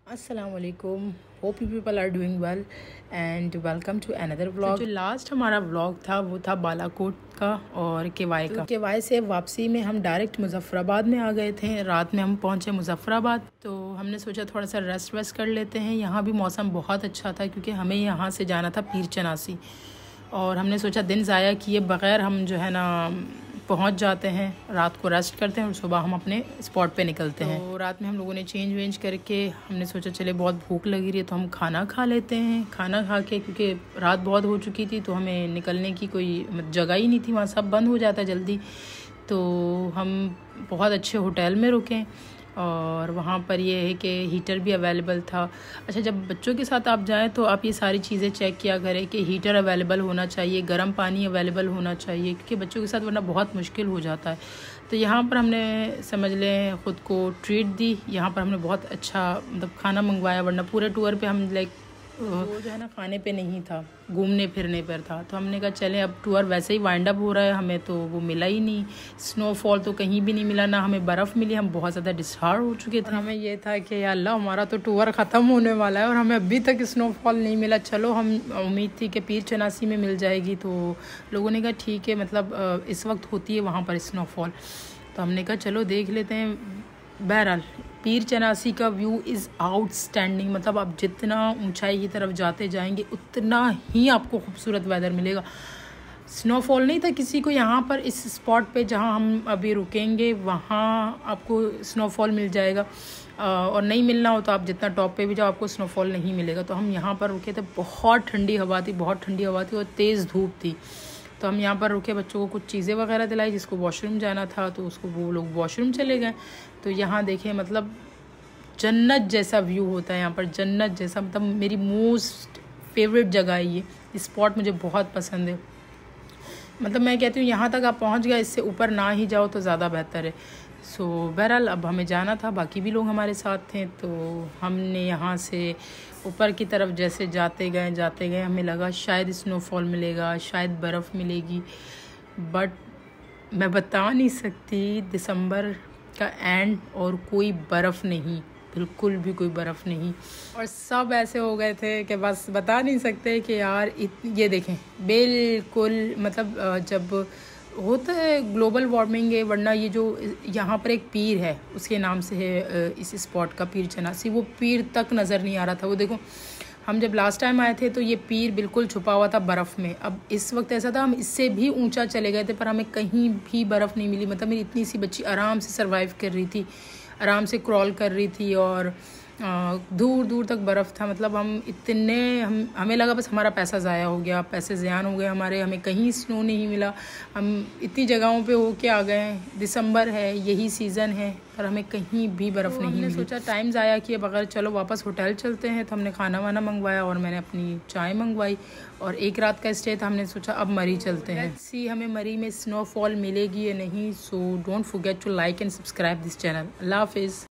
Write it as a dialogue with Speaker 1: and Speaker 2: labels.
Speaker 1: अस्सलामुअलैकुम, hope you people are doing well and welcome to another vlog. जो last हमारा vlog था वो था बालाकोट का और केवाई का। केवाई से वापसी में हम डायरेक्ट मुजफ्फराबाद में आ गए थे। रात में हम पहुंचे मुजफ्फराबाद, तो हमने सोचा थोड़ा सा रेस्ट वेस्ट कर लेते हैं। यहाँ भी मौसम बहुत अच्छा था क्योंकि हमें यहाँ से जाना था पीर चनासी, और हमने सोचा दिन ज़ाया किए बग़ैर हम जो है ना पहुंच जाते हैं, रात को रेस्ट करते हैं और सुबह हम अपने स्पॉट पे निकलते हैं। तो रात में हम लोगों ने चेंज वेंज करके हमने सोचा चले बहुत भूख लगी रही है तो हम खाना खा लेते हैं। खाना खा के, क्योंकि रात बहुत हो चुकी थी तो हमें निकलने की कोई जगह ही नहीं थी, वहाँ सब बंद हो जाता जल्दी। तो हम बहुत अच्छे होटल में रुके और वहाँ पर ये है कि हीटर भी अवेलेबल था। अच्छा, जब बच्चों के साथ आप जाएं तो आप ये सारी चीज़ें चेक किया करें कि हीटर अवेलेबल होना चाहिए, गर्म पानी अवेलेबल होना चाहिए, क्योंकि बच्चों के साथ वरना बहुत मुश्किल हो जाता है। तो यहाँ पर हमने समझ लें ख़ुद को ट्रीट दी। यहाँ पर हमने बहुत अच्छा मतलब खाना मंगवाया, वरना पूरे टूर पे हम वो जो है ना खाने पे नहीं था, घूमने फिरने पर था। तो हमने कहा चलें, अब टूर वैसे ही वाइंड अप हो रहा है, हमें तो वो मिला ही नहीं। स्नोफॉल तो कहीं भी नहीं मिला, ना हमें बर्फ़ मिली। हम बहुत ज़्यादा डिसहार्ड हो चुके थे। हमें ये था कि या अल्लाह हमारा तो टूर ख़त्म होने वाला है और हमें अभी तक स्नोफॉल नहीं मिला। चलो, हम उम्मीद थी कि पीर चनासी में मिल जाएगी, तो लोगों ने कहा ठीक है, मतलब इस वक्त होती है वहाँ पर स्नोफॉल। तो हमने कहा चलो देख लेते हैं। बहरहाल पीर चनासी का व्यू इज़ आउटस्टैंडिंग, मतलब आप जितना ऊंचाई की तरफ जाते जाएंगे उतना ही आपको खूबसूरत वेदर मिलेगा। स्नोफॉल नहीं था किसी को यहाँ पर, इस स्पॉट पे जहाँ हम अभी रुकेंगे वहाँ आपको स्नोफॉल मिल जाएगा, और नहीं मिलना हो तो आप जितना टॉप पे भी जाओ आपको स्नोफॉल नहीं मिलेगा। तो हम यहाँ पर रुके थे, बहुत ठंडी हवा थी, बहुत ठंडी हवा थी और तेज़ धूप थी। तो हम यहाँ पर रुके, बच्चों को कुछ चीज़ें वगैरह दिलाई, जिसको वॉशरूम जाना था तो उसको वो लोग वॉशरूम चले गए। तो यहाँ देखें, मतलब जन्नत जैसा व्यू होता है यहाँ पर, जन्नत जैसा। मतलब मेरी मोस्ट फेवरेट जगह है ये स्पॉट, मुझे बहुत पसंद है। मतलब मैं कहती हूँ यहाँ तक आप पहुँच गए, इससे ऊपर ना ही जाओ तो ज़्यादा बेहतर है। सो बहरहाल अब हमें जाना था, बाकी भी लोग हमारे साथ थे। तो हमने यहाँ से ऊपर की तरफ जैसे जाते गए हमें लगा शायद स्नोफॉल मिलेगा, शायद बर्फ़ मिलेगी, बट मैं बता नहीं सकती। दिसंबर का एंड और कोई बर्फ़ नहीं, बिल्कुल भी कोई बर्फ़ नहीं। और सब ऐसे हो गए थे कि बस बता नहीं सकते कि यार ये देखें, बिल्कुल मतलब जब होता है ग्लोबल वार्मिंग है, वरना ये जो यहाँ पर एक पीर है उसके नाम से है इस स्पॉट का पीर चनासी, वो पीर तक नज़र नहीं आ रहा था। वो देखो, हम जब लास्ट टाइम आए थे तो ये पीर बिल्कुल छुपा हुआ था बर्फ़ में। अब इस वक्त ऐसा था, हम इससे भी ऊंचा चले गए थे पर हमें कहीं भी बर्फ़ नहीं मिली। मतलब मेरी इतनी सी बच्ची आराम से सर्वाइव कर रही थी, आराम से क्रॉल कर रही थी और दूर दूर तक बर्फ़ था। मतलब हमें लगा बस हमारा पैसा ज़ाया हो गया, पैसे ज़ियान हो गए हमारे, हमें कहीं स्नो नहीं मिला। हम इतनी जगहों पे होके आ गए हैं, दिसंबर है, यही सीज़न है, पर हमें कहीं भी बर्फ़ नहीं मिली। हमने सोचा टाइम ज़ाया किए बगैर चलो वापस होटल चलते हैं। तो हमने खाना वाना मंगवाया और मैंने अपनी चाय मंगवाई और एक रात का स्टे था। हमने सोचा अब मरी चलते हैं, सी हमें मरी में स्नोफॉल मिलेगी या नहीं। So don't forget to like and subscribe this channel. अल्लाह हाफिज़।